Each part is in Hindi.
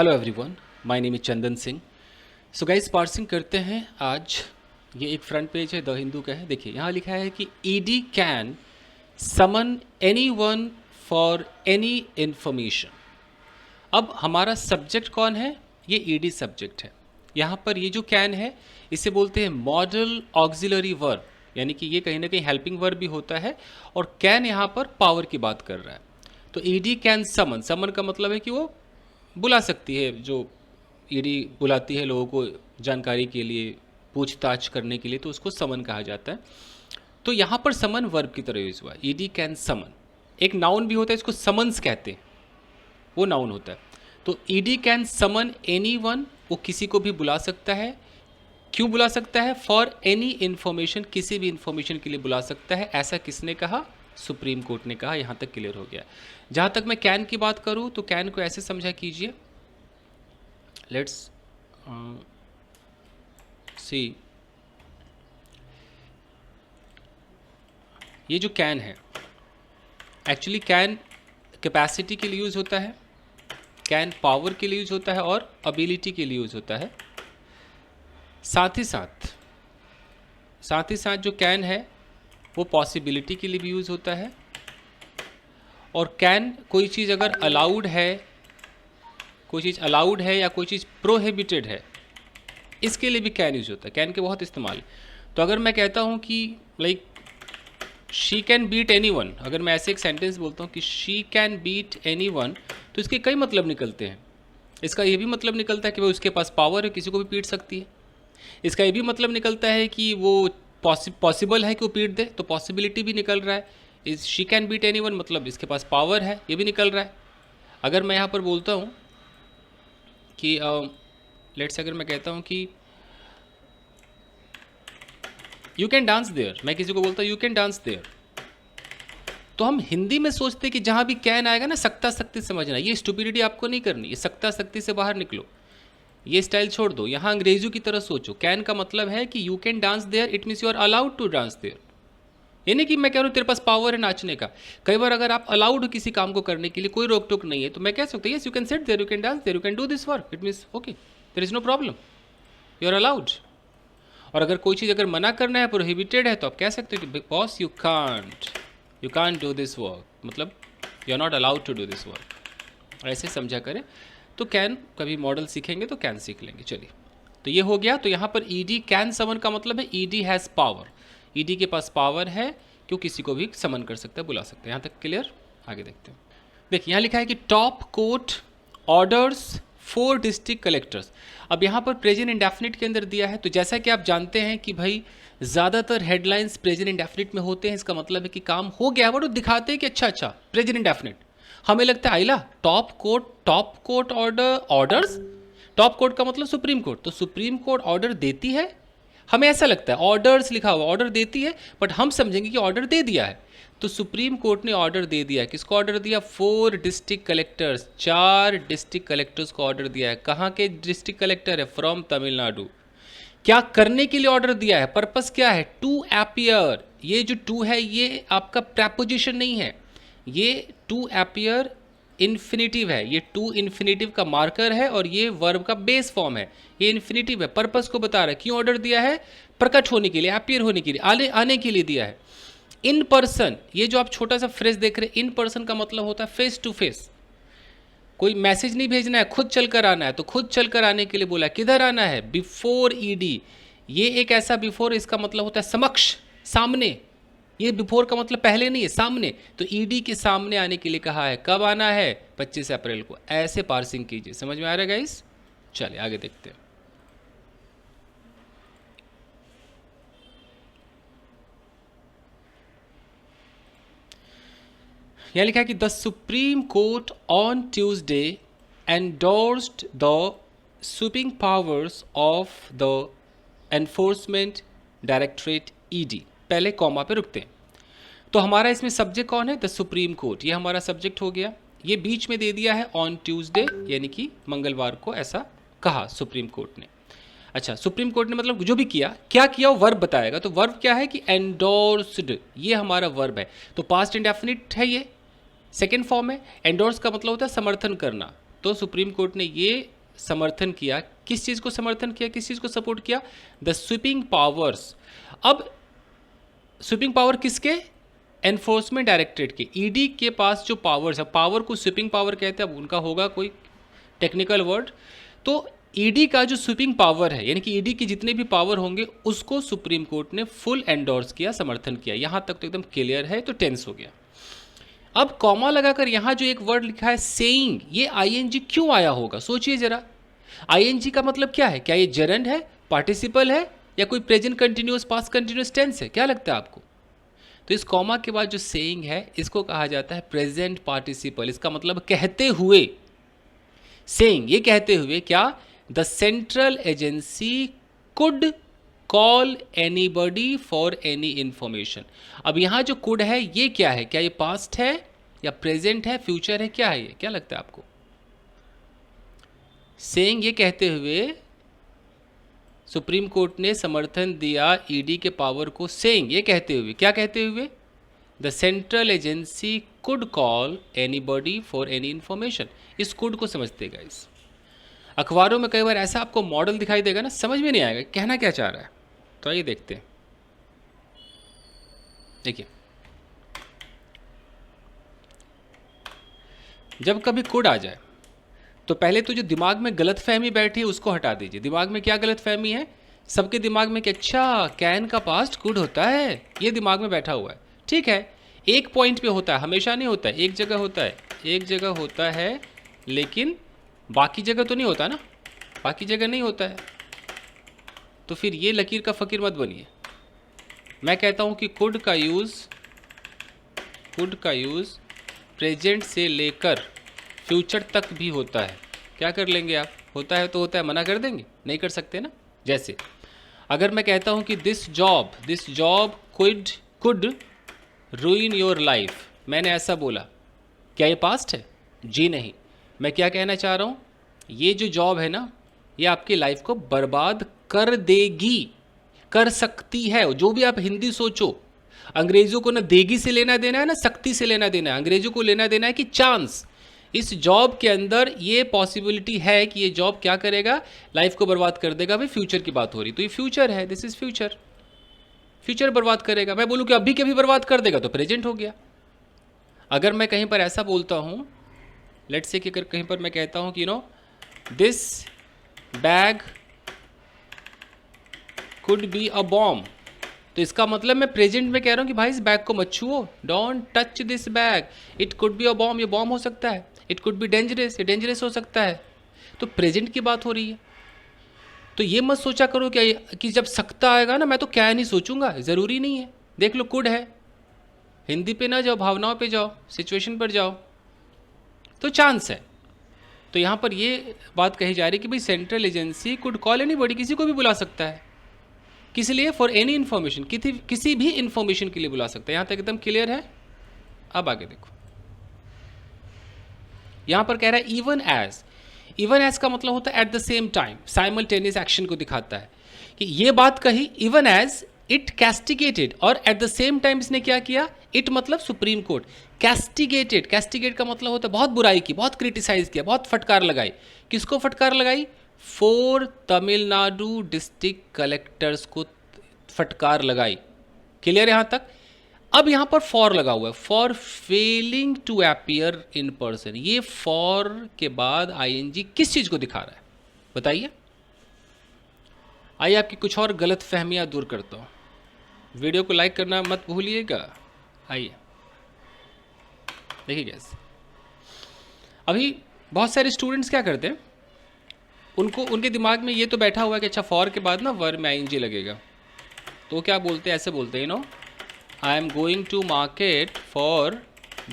Hello everyone, my name is Chandan Singh. So guys, parsing करते हैं आज। ये एक फ्रंट पेज है, द हिंदू का है। देखिए यहाँ लिखा है कि ED can summon anyone for any information. अब हमारा सब्जेक्ट कौन है? ये ईडी सब्जेक्ट है। यहाँ पर ये जो कैन है इसे बोलते हैं मॉडल ऑक्सिलरी वर्ब, यानी कि ये कहीं ना कहीं हेल्पिंग वर्ब भी होता है। और कैन यहाँ पर पावर की बात कर रहा है। तो ईडी कैन समन, समन का मतलब है कि वो बुला सकती है। जो ईडी बुलाती है लोगों को जानकारी के लिए, पूछताछ करने के लिए, तो उसको समन कहा जाता है। तो यहाँ पर समन वर्ब की तरह यूज हुआ, ईडी कैन समन। एक नाउन भी होता है, इसको समन्स कहते हैं, वो नाउन होता है। तो ईडी कैन समन एनीवन, वो किसी को भी बुला सकता है। क्यों बुला सकता है? फॉर एनी इंफॉर्मेशन, किसी भी इंफॉर्मेशन के लिए बुला सकता है। ऐसा किसने कहा? सुप्रीम कोर्ट ने कहा। यहाँ तक क्लियर हो गया। जहाँ तक मैं कैन की बात करूँ तो कैन को ऐसे समझा कीजिए। लेट्स सी, ये जो कैन है, एक्चुअली कैन कैपेसिटी के लिए यूज़ होता है, कैन पावर के लिए यूज़ होता है और एबिलिटी के लिए यूज़ होता है। साथ ही साथ जो कैन है वो पॉसिबिलिटी के लिए भी यूज़ होता है। और कैन कोई चीज़ अगर अलाउड है, कोई चीज़ अलाउड है या कोई चीज़ प्रोहिबिटेड है, इसके लिए भी कैन यूज होता है। कैन के बहुत इस्तेमाल। तो अगर मैं कहता हूँ कि like she can beat anyone, अगर मैं ऐसे एक सेंटेंस बोलता हूँ कि शी कैन बीट एनीवन, तो इसके कई मतलब निकलते हैं। इसका ये भी मतलब निकलता है कि वो उसके पास पावर है, किसी को भी पीट सकती है। इसका ये भी मतलब निकलता है कि वो पॉसिबल है कि वो पीट दे, तो पॉसिबिलिटी भी निकल रहा है। इस शी कैन बीट एनीवन मतलब इसके पास पावर है, ये भी निकल रहा है। अगर मैं यहाँ पर बोलता हूँ कि लेट्स, अगर मैं कहता हूँ कि यू कैन डांस देयर, मैं किसी को बोलता हूँ यू कैन डांस देयर, तो हम हिंदी में सोचते हैं कि जहाँ भी कैन आएगा ना, सक्ता सक्ति समझना। ये स्टुपिडिटी आपको नहीं करनी, ये सक्ता सक्ति से बाहर निकलो, ये स्टाइल छोड़ दो। यहाँ अंग्रेजों की तरह सोचो। कैन का मतलब है कि you can dance there, it means you are allowed to dance there. ये नहीं कि मैं कह रहा हूँ तेरे पास पावर है नाचने का। कई बार अगर आप अलाउड हो किसी काम को करने के लिए, कोई रोक टोक नहीं है, तो मैं कह सकता हूँ yes you can sit there, you can dance there, you can do this work, it means okay, there is no problem, you are allowed. और अगर कोई चीज़ अगर मना करना है, प्रोहिबिटेड है, तो आप कह सकते हो कि boss you can't do this work, मतलब you are not allowed to do this work. ऐसे समझा करें। तो कैन, कभी मॉडल सीखेंगे तो कैन सीख लेंगे। चलिए, तो ये हो गया। तो यहाँ पर ईडी कैन समन का मतलब है ईडी हैज़ पावर, ईडी के पास पावर है कि वो किसी को भी समन कर सकता है, बुला सकता है। यहाँ तक क्लियर? आगे देखते हैं। देखिए यहाँ लिखा है कि top court orders 4 district collectors. अब यहाँ पर प्रेजेंट इंडेफिनिट के अंदर दिया है। तो जैसा कि आप जानते हैं कि भाई ज़्यादातर हेडलाइंस प्रेजेंट इंडेफिनिट में होते हैं, इसका मतलब है कि काम हो गया, बट वो दिखाते हैं कि अच्छा प्रेजेंट इंडेफिनिट। हमें लगता है आइला top court orders, top court का मतलब सुप्रीम कोर्ट, तो सुप्रीम कोर्ट ऑर्डर देती है। हमें ऐसा लगता है ऑर्डर्स लिखा हुआ, ऑर्डर देती है, बट हम समझेंगे कि ऑर्डर दे दिया है। तो सुप्रीम कोर्ट ने ऑर्डर दे दिया है। किसको ऑर्डर दिया? 4 डिस्ट्रिक्ट कलेक्टर्स, 4 डिस्ट्रिक्ट कलेक्टर्स को ऑर्डर दिया है। कहाँ के डिस्ट्रिक्ट कलेक्टर है? फ्रॉम तमिलनाडु। क्या करने के लिए ऑर्डर दिया है? पर्पस क्या है? To appear. ये जो टू है ये आपका प्रेपोजिशन नहीं है, ये टू अपीयर इन्फिनेटिव है। ये टू इन्फिनेटिव का मार्कर है और ये वर्ब का बेस फॉर्म है। ये इन्फिनेटिव है, पर्पस को बता रहा है। क्यों ऑर्डर दिया है? प्रकट होने के लिए, अपीयर होने के लिए, आने के लिए दिया है। इन पर्सन, ये जो आप छोटा सा फ्रेज देख रहे हैं, इन पर्सन का मतलब होता है फेस टू फेस। कोई मैसेज नहीं भेजना है, खुद चलकर आना है, तो खुद चलकर आने के लिए बोला। किधर आना है? Before ED. ये एक ऐसा बिफोर, इसका मतलब होता है समक्ष, सामने। ये बिफोर का मतलब पहले नहीं है, सामने। तो ईडी के सामने आने के लिए कहा है। कब आना है? 25 अप्रैल को। ऐसे पार्सिंग कीजिए। समझ में आ रहा है गाइस? चलिए आगे देखते हैं। यहाँ लिखा है कि the supreme court on Tuesday endorsed the sweeping powers of the enforcement directorate ED. पहले कॉमा पे रुकते हैं। तो हमारा इसमें सब्जेक्ट कौन है? The supreme court. ये हमारा सब्जेक्ट हो गया। ये बीच में दे दिया है ऑन ट्यूसडे, यानी कि मंगलवार को ऐसा कहा सुप्रीम कोर्ट ने। अच्छा, सुप्रीम कोर्ट ने मतलब जो भी किया, क्या किया वो वर्ब बताएगा। तो वर्ब क्या है कि एंडोर्स्ड, ये हमारा वर्ब है। तो पास्ट इंडेफिनिट है, ये सेकेंड फॉर्म है। एंडोर्स का मतलब होता है समर्थन करना, तो सुप्रीम कोर्ट ने ये समर्थन किया, किस चीज़ को समर्थन किया, किस चीज़ को सपोर्ट किया, द स्वीपिंग पावर्स। अब स्वीपिंग पावर किसके, एनफोर्समेंट डायरेक्टरेट के, ईडी के पास जो पावर्स है, पावर को स्वीपिंग पावर कहते हैं, अब उनका होगा कोई टेक्निकल वर्ड। तो ईडी का जो स्वीपिंग पावर है, यानी कि ईडी की जितने भी पावर होंगे उसको सुप्रीम कोर्ट ने फुल एंडोर्स किया, समर्थन किया। यहाँ तक तो एकदम क्लियर है, तो टेंस हो गया। अब कॉमा लगाकर यहाँ जो एक वर्ड लिखा है सेइंग, ये आईएनजी क्यों आया होगा, सोचिए जरा। आईएनजी का मतलब क्या है, क्या ये जरंड है, पार्टिसिपल है, या कोई present continuous past continuous tense है, क्या लगता है आपको? तो इस कॉमा के बाद जो सेइंग है इसको कहा जाता है प्रेजेंट पार्टिसिपल। इसका मतलब कहते हुए, सेइंग ये कहते हुए, क्या, the central agency could call anybody for any information. अब यहाँ जो कुड है ये क्या है, क्या ये पास्ट है या प्रेजेंट है, फ्यूचर है, क्या है ये, क्या लगता है आपको? सेइंग ये कहते हुए सुप्रीम कोर्ट ने समर्थन दिया ईडी के पावर को, सेइंग ये कहते हुए, क्या कहते हुए, the central agency could call anybody for any information. इस कुड को समझते गाइस। अखबारों में कई बार ऐसा आपको मॉडल दिखाई देगा ना, समझ में नहीं आएगा कहना क्या चाह रहा है। तो आइए देखते हैं। देखिए, जब कभी कुड आ जाए तो पहले तो जो दिमाग में गलतफहमी बैठी है उसको हटा दीजिए। दिमाग में क्या गलतफहमी है, सबके दिमाग में कि अच्छा कैन का पास्ट कुड होता है, ये दिमाग में बैठा हुआ है। ठीक है, एक पॉइंट पे होता है, हमेशा नहीं होता है, एक जगह होता है, एक जगह होता है, लेकिन बाकी जगह तो नहीं होता ना, बाकी जगह नहीं होता है। तो फिर ये लकीर का फ़कीर मत बनिए। मैं कहता हूँ कि कुड का यूज़ प्रेजेंट से लेकर फ्यूचर तक भी होता है। क्या कर लेंगे आप, होता है तो होता है, मना कर देंगे, नहीं कर सकते ना। जैसे अगर मैं कहता हूँ कि this job could रूइन your life, मैंने ऐसा बोला, क्या ये पास्ट है? जी नहीं। मैं क्या कहना चाह रहा हूँ, ये जो जॉब है ना ये आपकी लाइफ को बर्बाद कर देगी, कर सकती है। जो भी आप हिंदी सोचो, अंग्रेज़ों को ना देगी से लेना देना है ना सख्ती से लेना देना है, अंग्रेज़ों को लेना देना है कि चांस। इस जॉब के अंदर ये पॉसिबिलिटी है कि ये जॉब क्या करेगा, लाइफ को बर्बाद कर देगा। भाई फ्यूचर की बात हो रही, तो ये फ्यूचर है, दिस इज फ्यूचर, फ्यूचर बर्बाद करेगा। मैं बोलूँ कि अभी के अभी बर्बाद कर देगा तो प्रेजेंट हो गया। अगर मैं कहीं पर ऐसा बोलता हूँ, लेट्स से कि अगर कहीं पर मैं कहता हूँ कि this bag could be a bomb, तो इसका मतलब मैं प्रेजेंट में कह रहा हूँ कि भाई इस बैग को मत छुओ, don't touch this bag, it could be a bomb, ये बॉम्ब हो सकता है, इट कुड बी डेंजरस, ये डेंजरस हो सकता है। तो प्रेजेंट की बात हो रही है। तो ये मत सोचा करो कि जब सकता आएगा ना मैं तो क्या नहीं सोचूंगा, ज़रूरी नहीं है। देख लो कुड है, हिंदी पे ना जाओ, भावनाओं पे जाओ, सिचुएशन पर जाओ, तो चांस है। तो यहाँ पर ये बात कही जा रही है कि भाई central agency could call anybody, किसी को भी बुला सकता है, किस लिए, फॉर एनी इन्फॉर्मेशन, किसी भी इंफॉर्मेशन के लिए बुला सकता है। यहाँ तक एकदम क्लियर है। अब आगे देखो, यहाँ पर कह रहा है इवन एज का मतलब होता है at the same time, simultaneous action को दिखाता है कि ये बात कही इवन एज इट कैस्टिगेटेड, और एट द सेम टाइम इसने क्या किया, इट मतलब सुप्रीम कोर्ट, कैस्टिगेट का मतलब होता है बहुत बुराई की, बहुत क्रिटिसाइज किया, बहुत फटकार लगाई। किसको फटकार लगाई, 4 तमिलनाडु डिस्ट्रिक्ट कलेक्टर्स को फटकार लगाई। क्लियर यहाँ तक। अब यहाँ पर फॉर लगा हुआ है, for failing to appear in person. ये फॉर के बाद आईएनजी किस चीज़ को दिखा रहा है बताइए। आइए आपकी कुछ और गलत फहमियाँ दूर करता हूँ। वीडियो को लाइक करना मत भूलिएगा। आइए देखिए गैस, अभी बहुत सारे स्टूडेंट्स क्या करते हैं, उनके दिमाग में ये तो बैठा हुआ है कि अच्छा फॉर के बाद ना वर्ब में आईएनजी लगेगा, तो क्या बोलते हैं, ऐसे बोलते हैं I am going to market for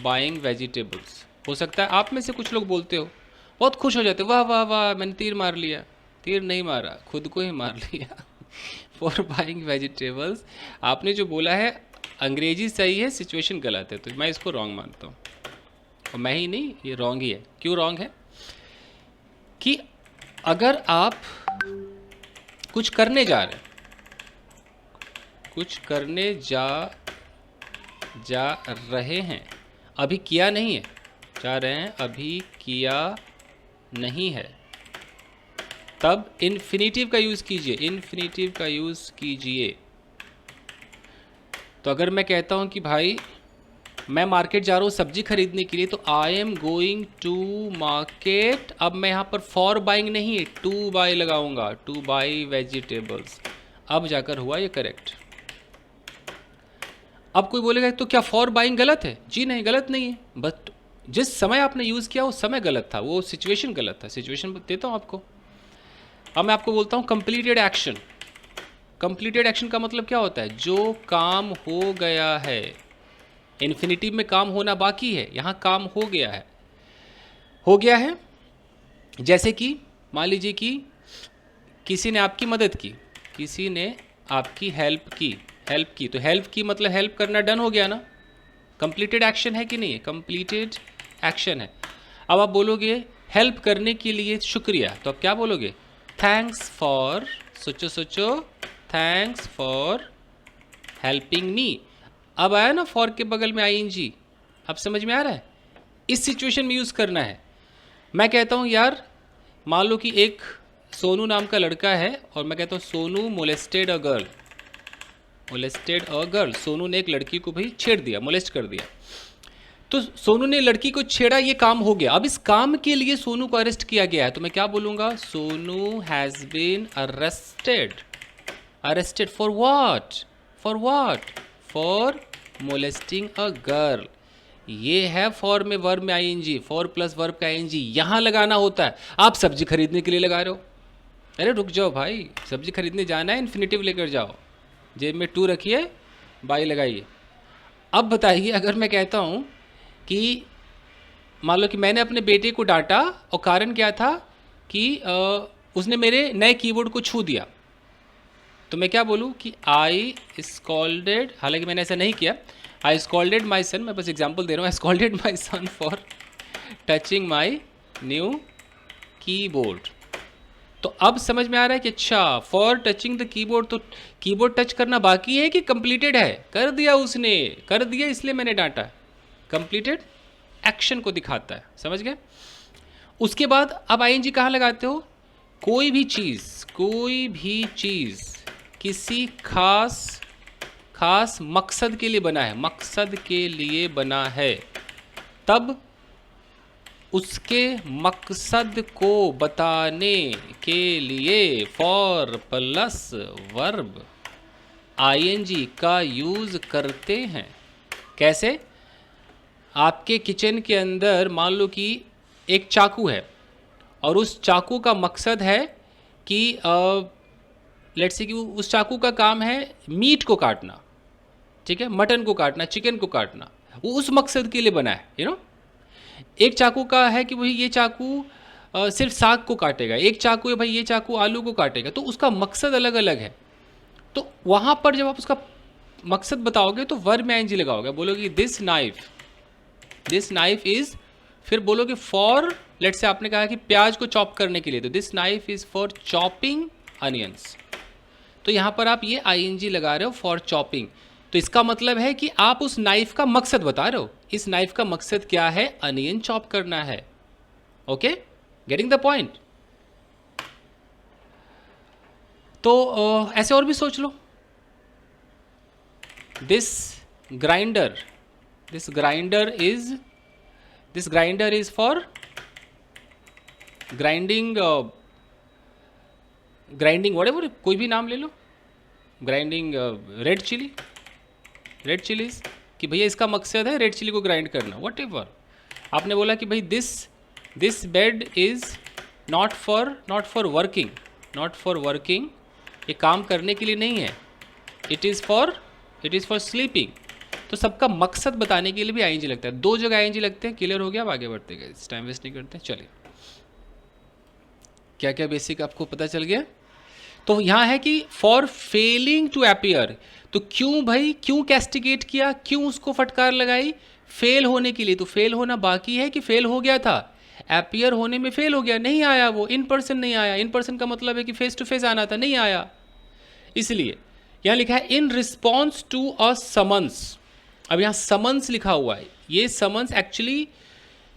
buying vegetables. हो सकता है आप में से कुछ लोग बोलते हो, बहुत खुश हो जाते हो, वाह वाह वाह मैंने तीर मार लिया। तीर नहीं मारा, खुद को ही मार लिया। फॉर बाइंग वेजिटेबल्स, आपने जो बोला है अंग्रेजी सही है, सिचुएशन गलत है, तो मैं इसको रॉन्ग मानता हूँ। और मैं ही नहीं, ये रॉन्ग ही है। क्यों रॉन्ग है, कि अगर आप कुछ करने जा रहे हैं, कुछ करने जा रहे हैं, अभी किया नहीं है, जा रहे हैं, अभी किया नहीं है, तब इन्फिनेटिव का यूज़ कीजिए, इन्फिनेटिव का यूज़ कीजिए। तो अगर मैं कहता हूँ कि भाई मैं मार्केट जा रहा हूँ सब्जी खरीदने के लिए, तो I am going to market, अब मैं यहाँ पर फॉर बाइंग नहीं, टू बाय लगाऊंगा, टू बाई वेजिटेबल्स, अब जाकर हुआ ये करेक्ट। अब कोई बोलेगा तो क्या फॉर बाइंग गलत है? जी नहीं, गलत नहीं है, बट जिस समय आपने यूज़ किया उस समय गलत था, वो सिचुएशन गलत था। सिचुएशन देता हूँ आपको। अब मैं आपको बोलता हूँ कंप्लीटेड एक्शन। कंप्लीटेड एक्शन का मतलब क्या होता है? जो काम हो गया है। इन्फिनिटिव में काम होना बाकी है, यहाँ काम हो गया है, हो गया है। जैसे कि मान लीजिए कि किसी ने आपकी मदद की, किसी ने आपकी हेल्प की, तो हेल्प की मतलब हेल्प करना डन हो गया ना, कंप्लीटेड एक्शन है कि नहीं है? कंप्लीटेड एक्शन है। अब आप बोलोगे हेल्प करने के लिए शुक्रिया, तो आप क्या बोलोगे? थैंक्स फॉर, सोचो, थैंक्स फॉर हेल्पिंग मी। अब आया ना फॉर के बगल में आईएनजी, अब समझ में आ रहा है? इस सिचुएशन में यूज़ करना है। मैं कहता हूँ यार, मान लो कि एक सोनू नाम का लड़का है और मैं कहता हूँ Sonu molested a girl, molested a girl. Sonu ने एक लड़की को भाई छेड़ दिया, मोलेस्ट कर दिया। तो सोनू ने लड़की को छेड़ा, ये काम हो गया। अब इस काम के लिए सोनू को अरेस्ट किया गया है, तो मैं क्या बोलूँगा? Sonu has been arrested. Arrested for what? For what? For molesting a girl. ये है फॉर में वर्ब में आईएनजी, फॉर प्लस वर्ब का आईएनजी यहाँ लगाना होता है। आप सब्जी खरीदने के लिए लगा रहे हो, अरे रुक जाओ भाई, सब्जी खरीदने जाना है, इन्फिनेटिव लेकर जाओ, जेब में टू रखिए, बाई लगाइए। अब बताइए, अगर मैं कहता हूँ कि मान लो कि मैंने अपने बेटे को डांटा और कारण क्या था कि उसने मेरे नए कीबोर्ड को छू दिया, तो मैं क्या बोलूँ कि आई स्कॉल्डेड, हालांकि मैंने ऐसा नहीं किया, आई स्कॉल्डेड माई सन, मैं बस एग्जाम्पल दे रहा हूँ, I scolded my son for touching my new keyboard. तो अब समझ में आ रहा है कि अच्छा, फॉर टचिंग द कीबोर्ड, तो कीबोर्ड टच करना बाकी है कि कंप्लीटेड है? कर दिया, उसने कर दिया, इसलिए मैंने डांटा। कंप्लीटेड एक्शन को दिखाता है, समझ गए? उसके बाद अब आईएनजी कहाँ लगाते हो? कोई भी चीज़ किसी खास मकसद के लिए बना है, मकसद के लिए बना है, तब उसके मकसद को बताने के लिए फॉर प्लस वर्ब आईएनजी का यूज़ करते हैं। कैसे? आपके किचन के अंदर मान लो कि एक चाकू है और उस चाकू का मकसद है कि लेट्स से कि उस चाकू का काम है मीट को काटना, ठीक है, मटन को काटना, चिकन को काटना, वो उस मकसद के लिए बना है, यू नो। एक चाकू का है कि भाई ये चाकू सिर्फ साग को काटेगा, एक चाकू है भाई ये चाकू आलू को काटेगा, तो उसका मकसद अलग अलग है। तो वहाँ पर जब आप उसका मकसद बताओगे तो वर्ब में आईएनजी लगाओगे, बोलोगे दिस नाइफ इज़, फिर बोलोगे फॉर, लेट्स से आपने कहा कि प्याज को चॉप करने के लिए, तो this knife is for chopping onions. तो यहाँ पर आप ये आईएनजी लगा रहे हो फॉर चॉपिंग, तो इसका मतलब है कि आप उस नाइफ का मकसद बता रहे हो। इस नाइफ का मकसद क्या है? अनियन चॉप करना है। Okay, getting the point? तो ऐसे और भी सोच लो, this grinder is for grinding whatever, कोई भी नाम ले लो, ग्राइंडिंग रेड चिलीज, कि भैया इसका मकसद है रेड चिली को ग्राइंड करना, व्हाटएवर। आपने बोला कि भाई this bed is not for working, ये काम करने के लिए नहीं है, इट इज़ फॉर स्लीपिंग। तो सबका मकसद बताने के लिए भी आईएनजी लगता है, दो जगह आईएनजी लगते हैं। क्लियर हो गया? अब आगे बढ़ते गए, टाइम वेस्ट नहीं करते, चलिए। क्या क्या बेसिक आपको पता चल गया? तो यहाँ है कि फॉर फेलिंग टू अपीयर, तो क्यों भाई, क्यों कैस्टिगेट किया, क्यों उसको फटकार लगाई? फेल होने के लिए। तो फेल होना बाकी है कि फेल हो गया था? अपीयर होने में फेल हो गया, नहीं आया, वो इन पर्सन नहीं आया। इन पर्सन का मतलब है कि फेस टू फेस आना था, नहीं आया। इसलिए यहाँ लिखा है in response to a summons. अब यहाँ समन्स लिखा हुआ है, ये समन्स एक्चुअली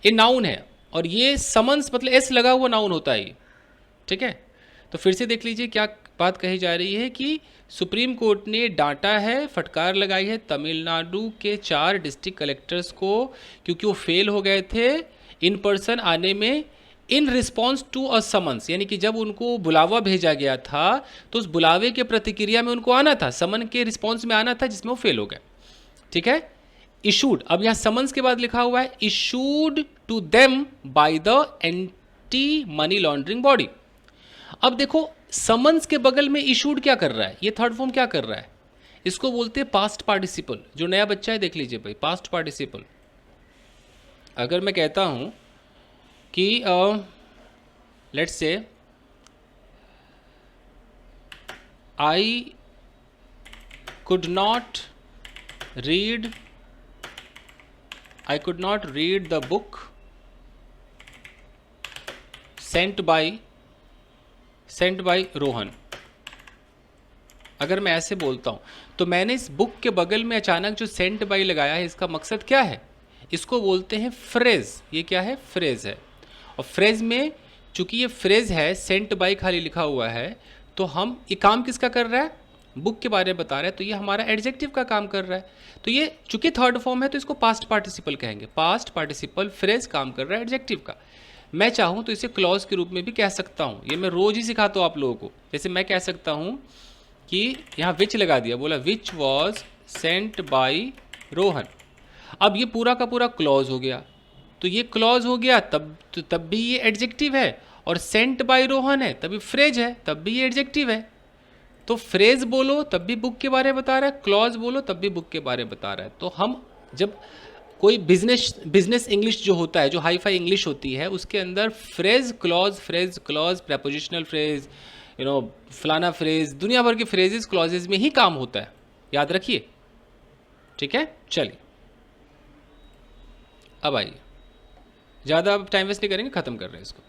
ए नाउन है, और ये समन्स मतलब एस लगा हुआ नाउन होता है ये, ठीक है। तो फिर से देख लीजिए क्या बात कही जा रही है कि सुप्रीम कोर्ट ने डांटा है, फटकार लगाई है तमिलनाडु के 4 डिस्ट्रिक्ट कलेक्टर्स को, क्योंकि वो फेल हो गए थे इन पर्सन आने में in response to a summons, यानी कि जब उनको बुलावा भेजा गया था तो उस बुलावे के प्रतिक्रिया में उनको आना था, समन के रिस्पॉन्स में आना था, जिसमें वो फेल हो गए, ठीक है। इशूड, अब यहाँ समन्स के बाद लिखा हुआ है issued to them by the anti money laundering body. अब देखो समन्स के बगल में इशूड क्या कर रहा है, ये थर्ड फॉर्म क्या कर रहा है, इसको बोलते हैं पास्ट पार्टिसिपल। जो नया बच्चा है देख लीजिए भाई, पास्ट पार्टिसिपल। अगर मैं कहता हूं कि let's say I could not read the book sent by Rohan, अगर मैं ऐसे बोलता हूँ तो मैंने इस बुक के बगल में अचानक जो सेंट बाय लगाया है, इसका मकसद क्या है, इसको बोलते हैं फ्रेज। ये क्या है, फ्रेज है। और फ्रेज में चूंकि ये फ्रेज है, सेंट बाय खाली लिखा हुआ है, तो हम ये काम किसका कर रहा है, बुक के बारे में बता रहा है, तो ये हमारा एडजेक्टिव का काम कर रहा है। तो ये चूंकि थर्ड फॉर्म है तो इसको पास्ट पार्टिसिपल कहेंगे, पास्ट पार्टिसिपल फ्रेज काम कर रहा है एडजेक्टिव का। मैं चाहूँ तो इसे क्लॉज के रूप में भी कह सकता हूँ, ये मैं रोज ही सिखाता हूँ आप लोगों को। जैसे मैं कह सकता हूँ कि यहाँ विच लगा दिया, बोला which was sent by Rohan. अब ये पूरा का पूरा क्लॉज हो गया, तो ये क्लॉज हो गया तब भी ये एडजेक्टिव है, और सेंट बाय रोहन है तभी फ्रेज है, तब भी ये एडजेक्टिव है। तो फ्रेज बोलो तब भी बुक के बारे में बता रहा है, क्लॉज बोलो तब भी बुक के बारे में बता रहा है। तो हम जब कोई बिजनेस इंग्लिश जो होता है, जो हाई फाई इंग्लिश होती है, उसके अंदर फ्रेज क्लॉज प्रेपोजिशनल फ्रेज, फलाना फ्रेज, दुनिया भर के फ्रेजेस क्लॉजेज में ही काम होता है, याद रखिए, ठीक है। चलिए अब आइए, ज़्यादा टाइम वेस्ट नहीं करेंगे, ख़त्म कर रहे हैं इसको।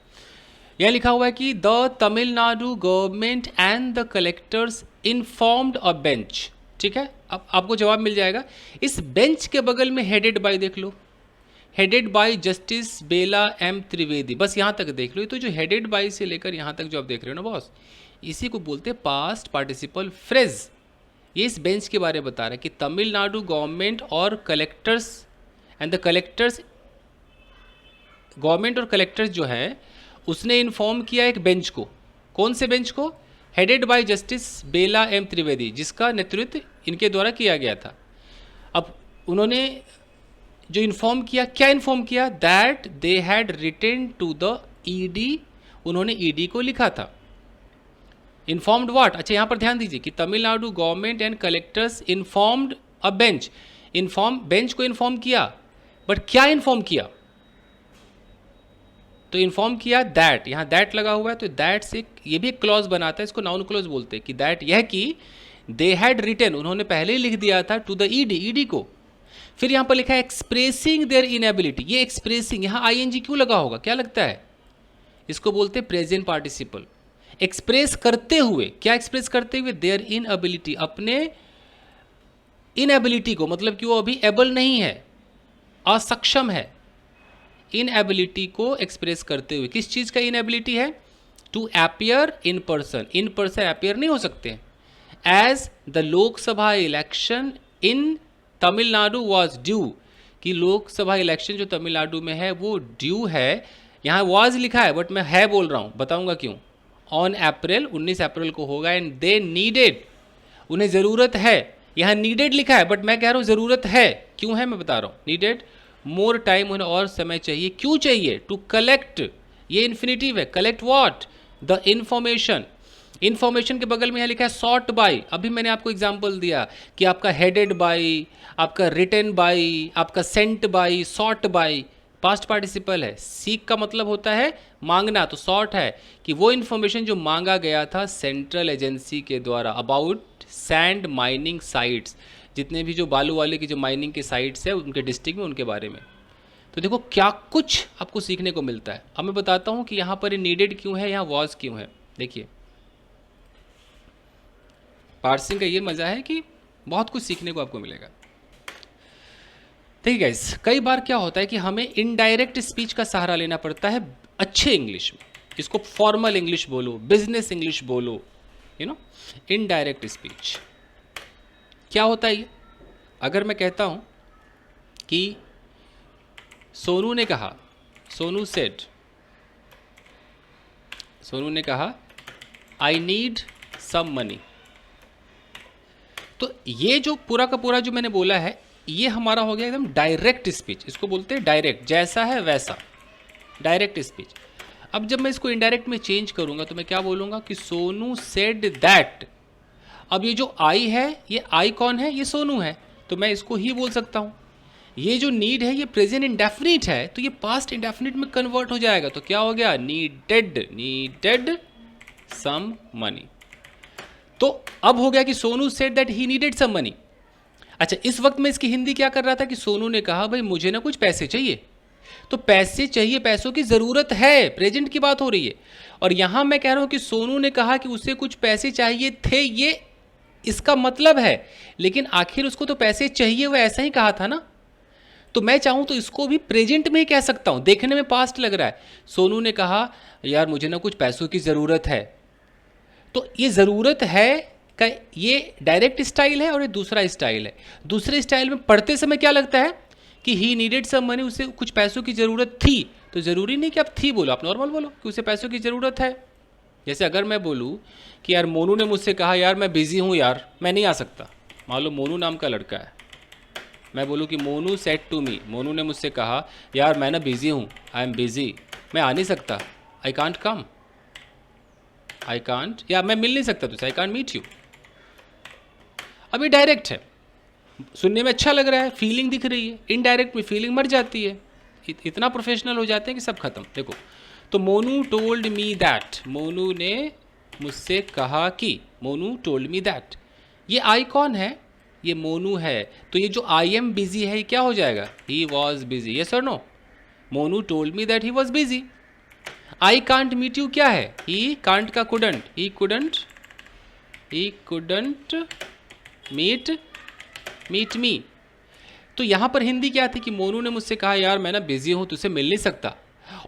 यहाँ लिखा हुआ है कि the Tamil Nadu government and the collectors informed a bench, ठीक है। अब आपको जवाब मिल जाएगा। इस बेंच के बगल में हेडेड बाय देख लो, headed by justice Bela M Trivedi, बस यहाँ तक देख लो। तो जो हेडेड बाय से लेकर यहाँ तक जो आप देख रहे हो ना बॉस, इसी को बोलते हैं पास्ट पार्टिसिपल फ्रेज। ये इस बेंच के बारे में बता रहा है कि तमिलनाडु गवर्नमेंट और collectors and the collectors, government और कलेक्टर्स जो है उसने इन्फॉर्म किया एक बेंच को। कौन से बेंच को, headed by justice Bela M Trivedi, जिसका नेतृत्व इनके द्वारा किया गया था। अब उन्होंने जो इन्फॉर्म किया, क्या इन्फॉर्म किया, that they had written to the ED, उन्होंने ईडी को लिखा था। इन्फॉर्म्ड व्हाट, अच्छा यहाँ पर ध्यान दीजिए कि Tamil Nadu government and collectors informed a bench, bench को इन्फॉर्म किया, बट क्या इन्फॉर्म किया, तो इन्फॉर्म किया दैट, यहाँ दैट लगा हुआ है, तो दैट से ये भी एक क्लॉज बनाता है, इसको नाउन क्लॉज बोलते हैं कि दैट यह कि दे हैड रिटन, उन्होंने पहले ही लिख दिया था, टू द ईडी को। फिर यहाँ पर लिखा है एक्सप्रेसिंग देयर इनएबिलिटी, ये एक्सप्रेसिंग, यहाँ आईएनजी क्यों लगा होगा, क्या लगता है, इसको बोलते हैं प्रेजेंट पार्टिसिपल। एक्सप्रेस करते हुए, क्या एक्सप्रेस करते हुए, देयर इनएबिलिटी, अपने इनएबिलिटी को, मतलब कि वो अभी एबल नहीं है, असक्षम है, इनएबिलिटी को एक्सप्रेस करते हुए। किस चीज़ का इनएबिलिटी है, to appear in person appear नहीं हो सकते। As the Lok Sabha election in Tamil Nadu was due, कि लोकसभा इलेक्शन जो तमिलनाडु में है वो ड्यू है, यहाँ वॉज लिखा है बट मैं है बोल रहा हूँ, बताऊंगा क्यों। ऑन अप्रैल, 19 अप्रैल को होगा, एंड दे नीडेड, उन्हें ज़रूरत है, यहाँ नीडेड लिखा है बट मैं कह रहा हूँ ज़रूरत है, क्यों है मैं बता रहा हूँ, नीडेड मोर टाइम, उन्हें और समय चाहिए, क्यों चाहिए, टू कलेक्ट, ये इन्फिनिटिव है, collect what, the information. Information के बगल में यहाँ लिखा है सॉर्ट बाय, अभी मैंने आपको एग्जांपल दिया कि आपका हेडेड बाय, आपका रिटन बाय, आपका sent by, sort by, past participle है। सीक का मतलब होता है मांगना, तो सॉर्ट है कि वो इन्फॉर्मेशन जो मांगा गया था सेंट्रल एजेंसी के द्वारा अबाउट सैंड माइनिंग साइट्स, जितने भी जो बालू वाले की जो माइनिंग के साइट्स है उनके डिस्ट्रिक्ट में, उनके बारे में। तो देखो क्या कुछ आपको सीखने को मिलता है। अब मैं बताता हूँ कि यहाँ पर नीडेड क्यों है, यहाँ वॉज क्यों है। देखिए पार्सिंग का ये मज़ा है कि बहुत कुछ सीखने को आपको मिलेगा। देखिए गाइस, कई बार क्या होता है कि हमें इनडायरेक्ट स्पीच का सहारा लेना पड़ता है अच्छे इंग्लिश में। इसको फॉर्मल इंग्लिश बोलो, बिजनेस इंग्लिश बोलो, यू नो, इनडायरेक्ट स्पीच। क्या होता है ये? अगर मैं कहता हूं कि सोनू ने कहा, सोनू सेड, सोनू ने कहा आई नीड सम मनी, तो ये जो पूरा का पूरा जो मैंने बोला है, ये हमारा हो गया एकदम डायरेक्ट स्पीच। इसको बोलते हैं डायरेक्ट, जैसा है वैसा, डायरेक्ट स्पीच। अब जब मैं इसको इनडायरेक्ट में चेंज करूंगा तो मैं क्या बोलूंगा कि सोनू सेड दैट। अब ये जो आई है, ये आई कौन है? ये सोनू है, तो मैं इसको ही बोल सकता हूं। ये जो नीड है ये प्रेजेंट इंडेफिनिट है, तो ये पास्ट इंडेफिनिट में कन्वर्ट हो जाएगा, तो क्या हो गया? Needed, needed some money. तो अब हो गया कि Sonu said that he needed some money. अच्छा, इस वक्त में इसकी हिंदी क्या कर रहा था कि सोनू ने कहा भाई मुझे ना कुछ पैसे चाहिए, तो पैसे चाहिए, पैसों की ज़रूरत है, प्रेजेंट की बात हो रही है। और यहां मैं कह रहा हूं कि सोनू ने कहा कि उसे कुछ पैसे चाहिए थे, ये इसका मतलब है, लेकिन आखिर उसको तो पैसे चाहिए, वो ऐसा ही कहा था ना। तो मैं चाहूं तो इसको भी प्रेजेंट में ही कह सकता हूं, देखने में पास्ट लग रहा है। सोनू ने कहा यार मुझे ना कुछ पैसों की ज़रूरत है, तो ये ज़रूरत है का ये डायरेक्ट स्टाइल है और ये दूसरा स्टाइल है। दूसरे स्टाइल में पढ़ते समय क्या लगता है कि ही नीडेड सम मनी, उसे कुछ पैसों की ज़रूरत थी, तो ज़रूरी नहीं कि आप थी बोलो, आप नॉर्मल बोलो कि उसे पैसों की ज़रूरत है। जैसे अगर मैं बोलूँ कि यार मोनू ने मुझसे कहा यार मैं बिज़ी हूँ यार, मैं नहीं आ सकता। मान लो मोनू नाम का लड़का है, मैं बोलूँ कि Monu said to me, Monu ने मुझसे कहा यार मैं ना बिज़ी हूँ, आई एम बिज़ी, मैं आ नहीं सकता, I can't come, I can't, या मैं मिल नहीं सकता तुझसे, आई कांट मीट यू। अब ये डायरेक्ट है, सुनने में अच्छा लग रहा है, फीलिंग दिख रही है। इनडायरेक्ट में फीलिंग मर जाती है, इतना प्रोफेशनल हो जाते हैं कि सब खत्म। देखो, तो Monu told me that, Monu ने मुझसे कहा कि, मोनू टोल्ड मी दैट, ये आई कौन है? ये मोनू है, तो ये जो आई एम बिजी है ये क्या हो जाएगा? ही वॉज बिजी, यस और no? Monu told me that he was busy. I can't meet you क्या है? ही कांट का couldn't, he couldn't, he couldn't meet me. तो यहां पर हिंदी क्या थी कि मोनू ने मुझसे कहा यार मैं ना बिजी हूं, तुझसे मिल नहीं सकता।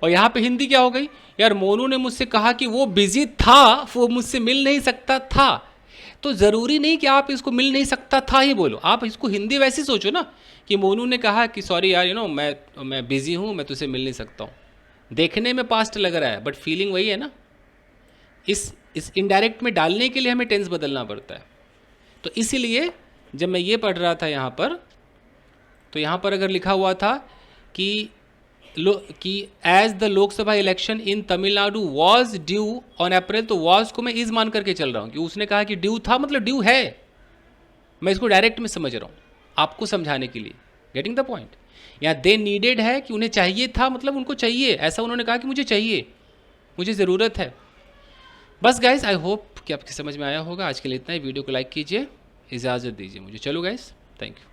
और यहां पे हिंदी क्या हो गई? यार मोनू ने मुझसे कहा कि वो बिजी था, वो मुझसे मिल नहीं सकता था। तो जरूरी नहीं कि आप इसको मिल नहीं सकता था ही बोलो, आप इसको हिंदी वैसे सोचो ना कि मोनू ने कहा कि सॉरी यार मैं बिजी हूं, मैं तुझसे मिल नहीं सकता हूं। देखने में पास्ट लग रहा है बट फीलिंग वही है ना। इस इनडायरेक्ट में डालने के लिए हमें टेंस बदलना पड़ता है। तो इसीलिए जब मैं ये पढ़ रहा था यहाँ पर, तो यहाँ पर अगर लिखा हुआ था कि as the Lok Sabha election in Tamil Nadu was due on April, तो वॉज को मैं इज मान करके चल रहा हूँ कि उसने कहा कि ड्यू था, मतलब ड्यू है। मैं इसको डायरेक्ट में समझ रहा हूँ आपको समझाने के लिए, गेटिंग द पॉइंट। यहाँ दे नीडेड है कि उन्हें चाहिए था, मतलब उनको चाहिए, ऐसा उन्होंने कहा कि मुझे चाहिए, मुझे ज़रूरत है। बस गाइस, आई होप कि आपकी समझ में आया होगा। आज के लिए इतना ही। वीडियो को लाइक कीजिए, इजाज़त दीजिए मुझे। चलो गाइस, थैंक यू।